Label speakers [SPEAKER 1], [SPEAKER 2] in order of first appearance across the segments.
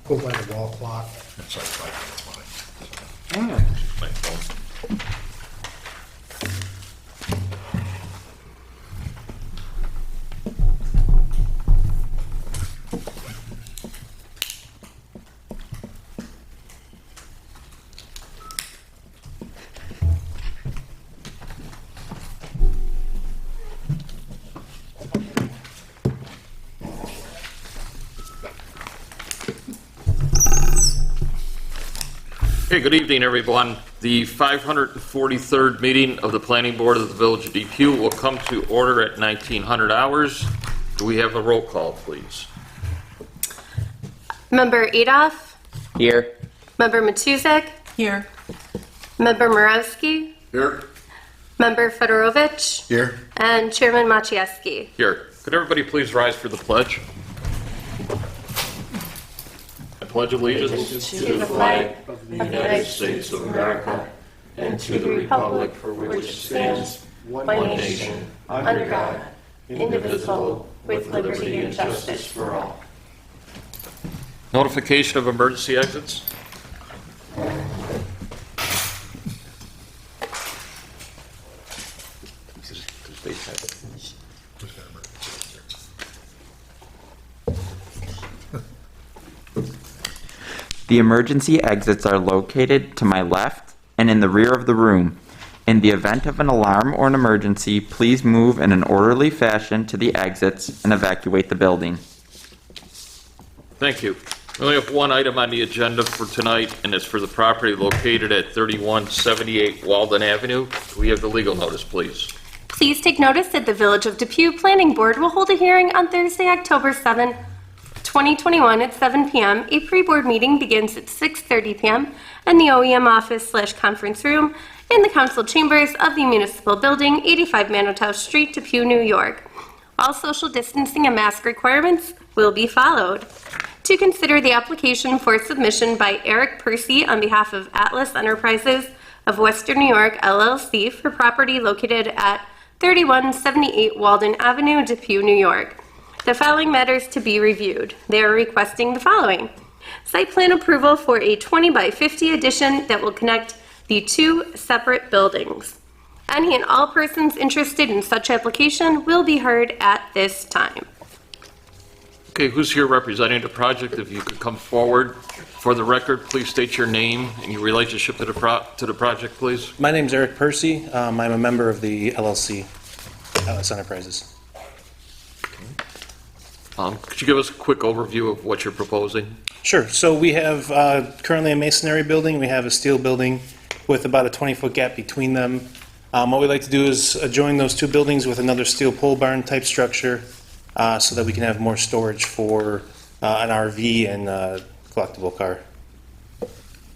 [SPEAKER 1] Go by the wall clock.
[SPEAKER 2] It's like 5 minutes
[SPEAKER 3] Mm.
[SPEAKER 2] my phone. Hey, good evening, everyone. The 543rd meeting of the Planning Board of the Village of Depew will come to order at 1900 hours. Do we have a roll call, please?
[SPEAKER 4] Member Adolph,
[SPEAKER 3] Here.
[SPEAKER 4] Member Matuzek,
[SPEAKER 5] Here.
[SPEAKER 4] Member Morawski,
[SPEAKER 2] Here.
[SPEAKER 4] Member Fedorovich,
[SPEAKER 2] Here.
[SPEAKER 4] and Chairman Maciejewski.
[SPEAKER 2] Here. Could everybody please rise for the pledge? I pledge allegiance
[SPEAKER 4] To the flag of the United States of America and to the republic for which it stands, one nation, under God, indivisible, with liberty and justice for all.
[SPEAKER 2] Notification of emergency exits.
[SPEAKER 3] The emergency exits are located to my left and in the rear of the room. In the event of an alarm or an emergency, please move in an orderly fashion to the exits and evacuate the building.
[SPEAKER 2] Thank you. We only have one item on the agenda for tonight, and it's for the property located at 3178 Walden Avenue. Do we have the legal notice, please?
[SPEAKER 4] Please take notice that the Village of Depew Planning Board will hold a hearing on Thursday, October 7, 2021 at 7 p.m. A pre-board meeting begins at 6:30 p.m. in the OEM office/conference room in the council chambers of the municipal building, 85 Manotow Street, Depew, New York. All social distancing and mask requirements will be followed. To consider the application for submission by Eric Percy on behalf of Atlas Enterprises of Western New York, LLC, for property located at 3178 Walden Avenue, Depew, New York. The following matters to be reviewed. They are requesting the following. Site plan approval for a 20 by 50 addition that will connect the two separate buildings. Any and all persons interested in such application will be heard at this time.
[SPEAKER 2] Okay, who's here representing the project? If you could come forward. For the record, please state your name and your relationship to the project, please.
[SPEAKER 6] My name's Eric Percy. I'm a member of the LLC, Atlas Enterprises.
[SPEAKER 2] Could you give us a quick overview of what you're proposing?
[SPEAKER 6] Sure. So we have currently a masonry building. We have a steel building with about a 20-foot gap between them. What we'd like to do is adjoin those two buildings with another steel pole barn type structure so that we can have more storage for an RV and a collectible car.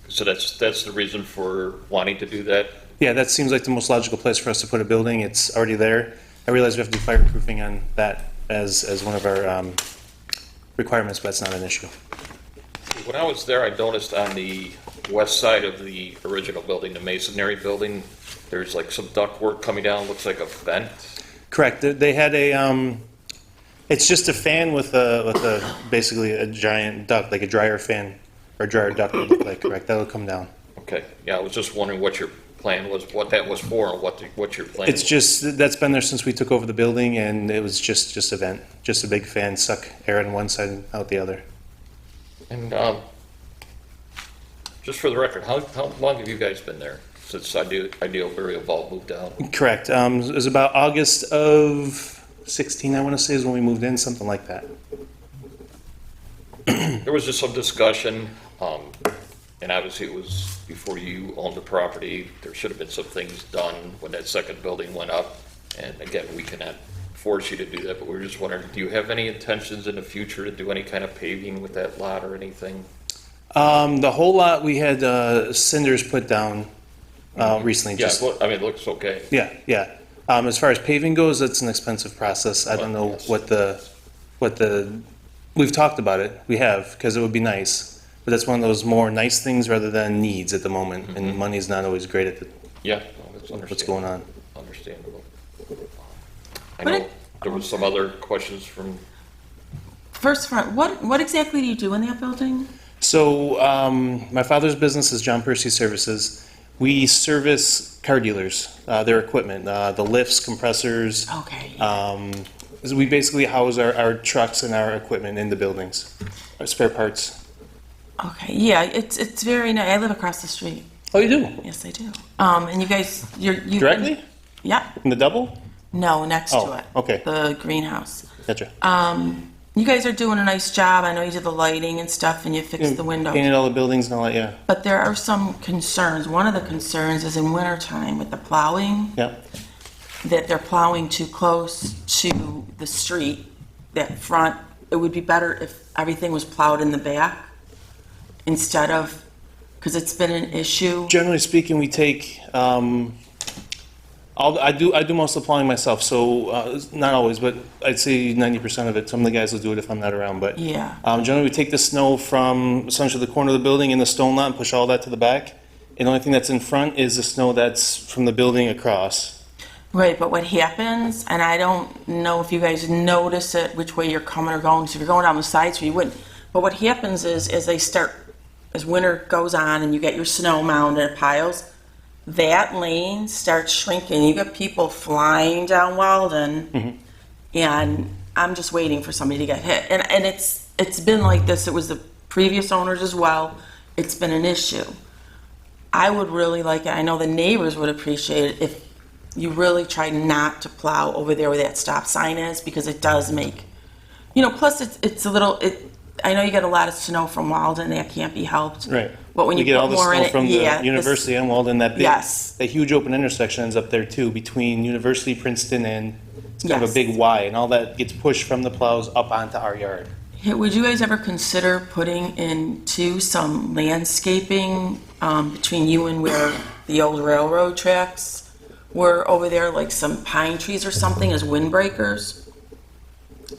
[SPEAKER 2] So that's the reason for wanting to do that?
[SPEAKER 6] Yeah, that seems like the most logical place for us to put a building. It's already there. I realize we have to do fireproofing on that as one of our requirements, but that's not an issue.
[SPEAKER 2] When I was there, I noticed on the west side of the original building, the masonry building, there's like some ductwork coming down, looks like a vent.
[SPEAKER 6] Correct. They had a, it's just a fan with a basically a giant duct, like a dryer fan or dryer duct would look like, correct? That'll come down.
[SPEAKER 2] Okay, yeah, I was just wondering what your plan was, what that was for, and what your plan
[SPEAKER 6] It's
[SPEAKER 2] was.
[SPEAKER 6] just, that's been there since we took over the building, and it was just a vent, just a big fan, suck air on one side and out the other.
[SPEAKER 2] And just for the record, how long have you guys been there since Ideal Very Evolved moved down?
[SPEAKER 6] Correct. It was about August of 16, I want to say, is when we moved in, something like that.
[SPEAKER 2] There was just some discussion, and obviously it was before you owned the property. There should have been some things done when that second building went up. And again, we cannot force you to do that, but we were just wondering, do you have any intentions in the future to do any kind of paving with that lot or anything?
[SPEAKER 6] The whole lot, we had cinders put down recently.
[SPEAKER 2] Yeah,
[SPEAKER 6] Just,
[SPEAKER 2] well, I mean, it looks okay.
[SPEAKER 6] yeah. As far as paving goes, it's an expensive process. I don't know
[SPEAKER 2] Yes.
[SPEAKER 6] what the, we've talked about it. We have, because it would be nice. But that's one of those more nice things rather than needs at the moment. And money's not always great at
[SPEAKER 2] Yeah, well, that's understandable.
[SPEAKER 6] what's going on.
[SPEAKER 2] Understandable. I know there was some other questions from,
[SPEAKER 5] First, what exactly do you do in that building?
[SPEAKER 6] So, my father's business is John Percy Services. We service car dealers, their equipment, the lifts, compressors.
[SPEAKER 1] Okay.
[SPEAKER 6] So we basically house our trucks and our equipment in the buildings, our spare parts.
[SPEAKER 1] Okay. Yeah, it's very nice. I live across the street.
[SPEAKER 6] Oh, you do?
[SPEAKER 1] Yes, I do. And you guys, you
[SPEAKER 6] Directly?
[SPEAKER 1] Yeah.
[SPEAKER 6] In the double?
[SPEAKER 1] No, next
[SPEAKER 6] Oh,
[SPEAKER 1] to it.
[SPEAKER 6] okay.
[SPEAKER 1] The greenhouse.
[SPEAKER 6] Gotcha.
[SPEAKER 1] You guys are doing a nice job. I know you did the lighting and stuff, and you fixed the windows.
[SPEAKER 6] Painted all the buildings and all that, yeah.
[SPEAKER 1] But there are some concerns. One of the concerns is in wintertime with the plowing,
[SPEAKER 6] Yeah.
[SPEAKER 1] that they're plowing too close to the street, that front. It would be better if everything was plowed in the back instead of, because it's been an issue.
[SPEAKER 6] Generally speaking, we take, I do most of the plowing myself, so not always, but I'd say 90% of it. Some of the guys will do it if I'm not around, but
[SPEAKER 1] Yeah.
[SPEAKER 6] Generally we take the snow from essentially the corner of the building in the stone lot and push all that to the back. And the only thing that's in front is the snow that's from the building across.
[SPEAKER 1] Right, but what happens, and I don't know if you guys notice it, which way you're coming or going, so if you're going down the side street, you wouldn't. But what happens is, as winter goes on and you get your snow mound and it piles, that lane starts shrinking. You get people flying down Walden, and I'm just waiting for somebody to get hit. And it's been like this. It was the previous owners as well. It's been an issue. I would really like it. I know the neighbors would appreciate it if you really try not to plow over there where that stop sign is, because it does make, plus it's a little, I know you get a lot of snow from Walden, that can't be helped.
[SPEAKER 6] Right.
[SPEAKER 1] But when you
[SPEAKER 6] get all
[SPEAKER 1] put
[SPEAKER 6] the
[SPEAKER 1] more in
[SPEAKER 6] snow
[SPEAKER 1] it,
[SPEAKER 6] from
[SPEAKER 1] yeah.
[SPEAKER 6] the University and Walden, that big,
[SPEAKER 1] Yes.
[SPEAKER 6] that huge open intersection ends up there too, between University, Princeton, and it's kind of a
[SPEAKER 1] Yes.
[SPEAKER 6] big Y, and all that gets pushed from the plows up onto our yard.
[SPEAKER 1] Would you guys ever consider putting into some landscaping between you and where the old railroad tracks were over there, like some pine trees or something as windbreakers?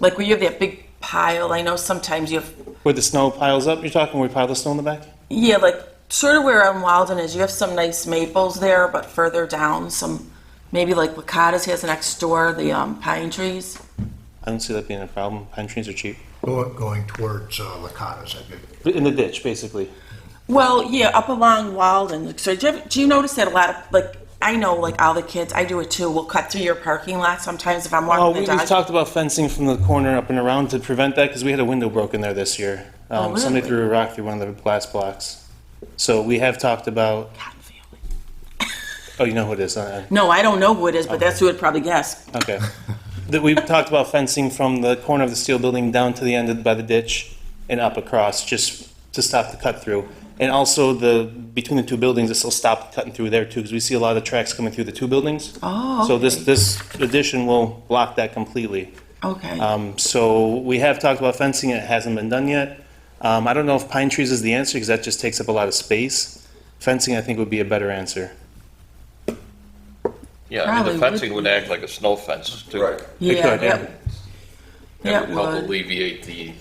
[SPEAKER 1] Like where you have that big pile, I know sometimes you have,
[SPEAKER 6] Where the snow piles up, you're talking where we pile the snow in the back?
[SPEAKER 1] yeah, like sort of where Walden is, you have some nice maples there, but further down, maybe like Lakatos has next door, the pine trees.
[SPEAKER 6] I don't see that being a problem. Pine trees are cheap.
[SPEAKER 5] Going towards Lakatos, I think.
[SPEAKER 6] In the ditch, basically.
[SPEAKER 1] Well, yeah, up along Walden. So do you notice that a lot of, like, I know, like, all the kids, I do it too, will cut through your parking lot sometimes if I'm
[SPEAKER 6] Oh,
[SPEAKER 1] walking the dog.
[SPEAKER 6] we've talked about fencing from the corner up and around to prevent that, because we had a window broken there this year.
[SPEAKER 1] Oh,
[SPEAKER 6] Somebody
[SPEAKER 1] really?
[SPEAKER 6] threw a rock through one of the glass blocks. So we have talked about,
[SPEAKER 1] Cotton family.
[SPEAKER 6] oh, you know who it is?
[SPEAKER 1] No, I don't know who it is, but that's who would probably guess.
[SPEAKER 6] Okay. That we've talked about fencing from the corner of the steel building down to the end by the ditch and up across, just to stop the cut through. And also between the two buildings, this will stop cutting through there too, because we see a lot of tracks coming through the two buildings.
[SPEAKER 1] Oh,
[SPEAKER 6] So
[SPEAKER 1] okay.
[SPEAKER 6] this addition will block that completely.
[SPEAKER 1] Okay.
[SPEAKER 6] So we have talked about fencing, it hasn't been done yet. I don't know if pine trees is the answer, because that just takes up a lot of space. Fencing, I think, would be a better answer.
[SPEAKER 2] Yeah, I mean,
[SPEAKER 1] Probably
[SPEAKER 2] the
[SPEAKER 1] would
[SPEAKER 2] fencing would act like a snow fence too.
[SPEAKER 7] Right.
[SPEAKER 1] Yeah,
[SPEAKER 6] could, yeah.
[SPEAKER 2] That would
[SPEAKER 1] It
[SPEAKER 2] help
[SPEAKER 1] would.
[SPEAKER 2] alleviate the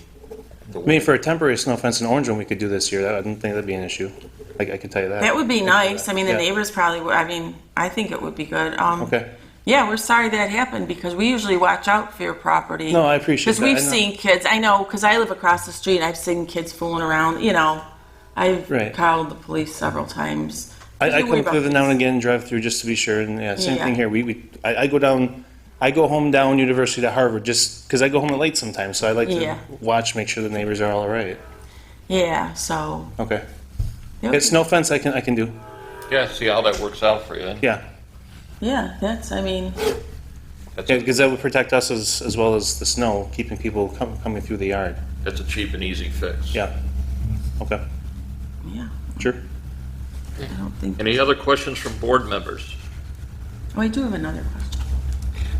[SPEAKER 6] I mean, for a temporary snow fence in Orange one we could do this year, I don't think that'd be an issue. I can tell you that.
[SPEAKER 1] That would be nice. I mean, the
[SPEAKER 6] Yeah.
[SPEAKER 1] neighbors probably would. I mean, I think it would be good.
[SPEAKER 6] Okay.
[SPEAKER 1] Yeah, we're sorry that happened because we usually watch out for your property.
[SPEAKER 6] No, I appreciate
[SPEAKER 1] Because
[SPEAKER 6] that.
[SPEAKER 1] we've
[SPEAKER 6] I know.
[SPEAKER 1] seen kids, I know, because I live across the street, I've seen kids fooling around, I've
[SPEAKER 6] Right.
[SPEAKER 1] called the police several times.
[SPEAKER 6] I
[SPEAKER 1] You worry
[SPEAKER 6] come through
[SPEAKER 1] about
[SPEAKER 6] the now and again, drive through just to be sure, and yeah, same
[SPEAKER 1] Yeah.
[SPEAKER 6] thing here. I go home down University to Harvard just because I go home late sometimes, so I like
[SPEAKER 1] Yeah.
[SPEAKER 6] to watch, make sure the neighbors are all right.
[SPEAKER 1] Yeah, so.
[SPEAKER 6] Okay.
[SPEAKER 1] that
[SPEAKER 6] Yeah,
[SPEAKER 1] would
[SPEAKER 6] snow fence I can do.
[SPEAKER 2] Yeah, see how that works out for you.
[SPEAKER 6] Yeah.
[SPEAKER 1] Yeah, that's, I mean,
[SPEAKER 2] That's
[SPEAKER 6] Yeah,
[SPEAKER 2] a,
[SPEAKER 6] because that would protect us as well as the snow, keeping people coming through the yard.
[SPEAKER 2] that's a cheap and easy fix.
[SPEAKER 6] Yeah. Okay.
[SPEAKER 1] yeah,
[SPEAKER 6] Sure.
[SPEAKER 1] I don't think.
[SPEAKER 2] Any other questions from board members?
[SPEAKER 1] Oh, I do have another question.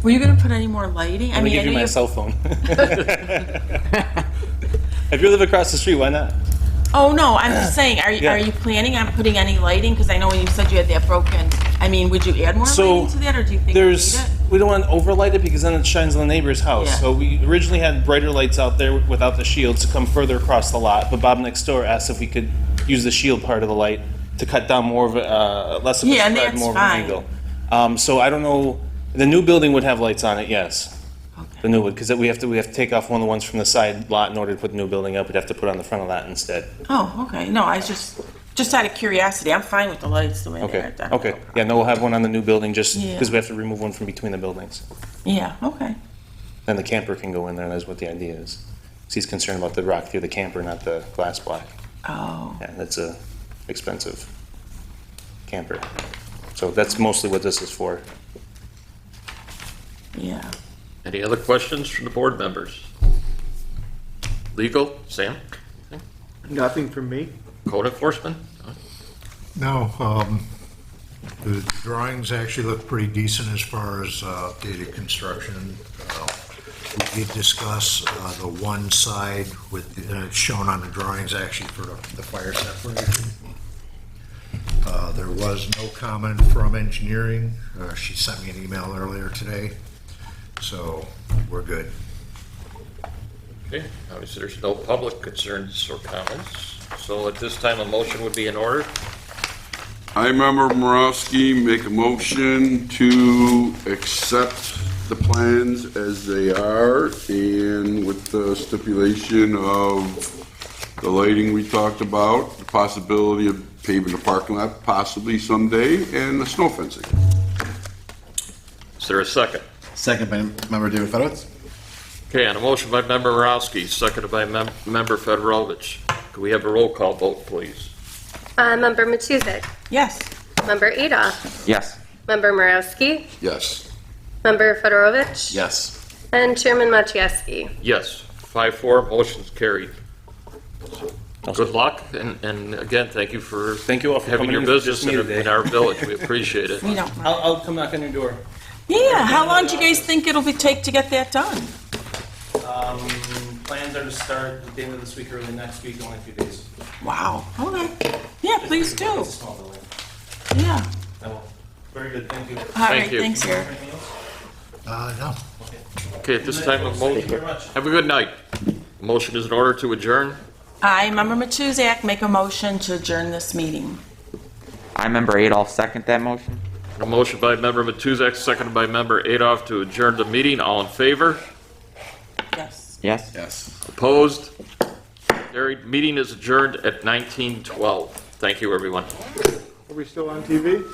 [SPEAKER 1] Were you gonna put any more lighting?
[SPEAKER 6] Let me give you my cell phone. If you live across the street, why not?
[SPEAKER 1] Oh, no, I'm just saying,
[SPEAKER 6] Yeah.
[SPEAKER 1] are you planning on putting any lighting? Because I know when you said you had that broken, I mean, would you add more
[SPEAKER 6] So,
[SPEAKER 1] lighting to that, or do you think you need it?
[SPEAKER 6] we don't want to overlight it because then it shines on the neighbor's house.
[SPEAKER 1] Yeah.
[SPEAKER 6] So we originally had brighter lights out there without the shields to come further across the lot. But Bob next door asked if we could use the shield part of the light to cut down more of less of a
[SPEAKER 1] Yeah, and
[SPEAKER 6] spread,
[SPEAKER 1] that's
[SPEAKER 6] more
[SPEAKER 1] fine.
[SPEAKER 6] of an angle. So I don't know. The new building would have lights on it, yes.
[SPEAKER 1] Okay.
[SPEAKER 6] The new one, because we have to take off one of the ones from the side lot in order to put the new building up. We'd have to put it on the front of that instead.
[SPEAKER 1] Oh, okay. No, I just out of curiosity. I'm fine with the lights the way they are.
[SPEAKER 6] Okay,
[SPEAKER 1] That-
[SPEAKER 6] okay. Yeah, no, we'll have one on the new building just
[SPEAKER 1] Yeah.
[SPEAKER 6] because we have to remove one from between the buildings.
[SPEAKER 1] Yeah, okay.
[SPEAKER 6] Then the camper can go in there, and that's what the idea is. 'Cause he's concerned about the rock through the camper, not the glass block.
[SPEAKER 1] Oh,
[SPEAKER 6] Yeah, that's a expensive camper. So that's mostly what this is for.
[SPEAKER 1] yeah.
[SPEAKER 2] Any other questions from the board members? Legal, Sam?
[SPEAKER 7] Nothing from me.
[SPEAKER 2] Code enforcement?
[SPEAKER 5] No, the drawings actually look pretty decent as far as updated construction. We did discuss the one side with, it's shown on the drawings actually for the fire separation. There was no comment from engineering. She sent me an email earlier today, so we're good.
[SPEAKER 2] Okay, obviously there's no public concerns or comments, so at this time a motion would be in order.
[SPEAKER 8] I, Member Morowski, make a motion to accept the plans as they are and with the stipulation of the lighting we talked about, the possibility of paving the parking lot possibly someday, and the snow fencing.
[SPEAKER 2] Is there a second?
[SPEAKER 9] Second by Member David Fedowitz.
[SPEAKER 2] Okay, on a motion by Member Morowski, seconded by Member Fedorovich. Could we have a roll call vote, please?
[SPEAKER 4] Member Matusek.
[SPEAKER 1] Yes.
[SPEAKER 4] Member Adolph.
[SPEAKER 3] Yes.
[SPEAKER 4] Member Morowski.
[SPEAKER 8] Yes.
[SPEAKER 4] Member Fedorovich.
[SPEAKER 9] Yes.
[SPEAKER 4] And Chairman Maciejewski.
[SPEAKER 2] Yes, 5-4, motion's carried. Good luck, and again, thank you for
[SPEAKER 6] Thank you all for
[SPEAKER 2] having
[SPEAKER 6] coming
[SPEAKER 2] your
[SPEAKER 6] in
[SPEAKER 2] business
[SPEAKER 6] just me today.
[SPEAKER 2] in our village. We appreciate it.
[SPEAKER 1] We don't.
[SPEAKER 6] I'll come knock on your door.
[SPEAKER 1] Yeah, how long do you guys think take to get that done?
[SPEAKER 6] Plans are to start at the end of this week, early next week, only a few days.
[SPEAKER 1] Wow, okay. Yeah, please do.
[SPEAKER 6] It's a small building.
[SPEAKER 1] Yeah.
[SPEAKER 6] No, very good, thank you.
[SPEAKER 1] All right,
[SPEAKER 2] Thank you.
[SPEAKER 1] thanks, Eric.
[SPEAKER 6] Anything else?
[SPEAKER 5] No.
[SPEAKER 2] Okay, at this time,
[SPEAKER 6] Thank you very much.
[SPEAKER 2] have a good night. Motion is in order to adjourn.
[SPEAKER 1] I, Member Matuzak, make a motion to adjourn this meeting.
[SPEAKER 3] I, Member Adolph, second that motion.
[SPEAKER 2] A motion by Member Matuzak, seconded by Member Adolph to adjourn the meeting. All in favor?
[SPEAKER 1] Yes.
[SPEAKER 3] Yes?
[SPEAKER 9] Yes.
[SPEAKER 2] Opposed? Carried. Meeting is adjourned at 19:12. Thank you, everyone.
[SPEAKER 7] Are we still on TV?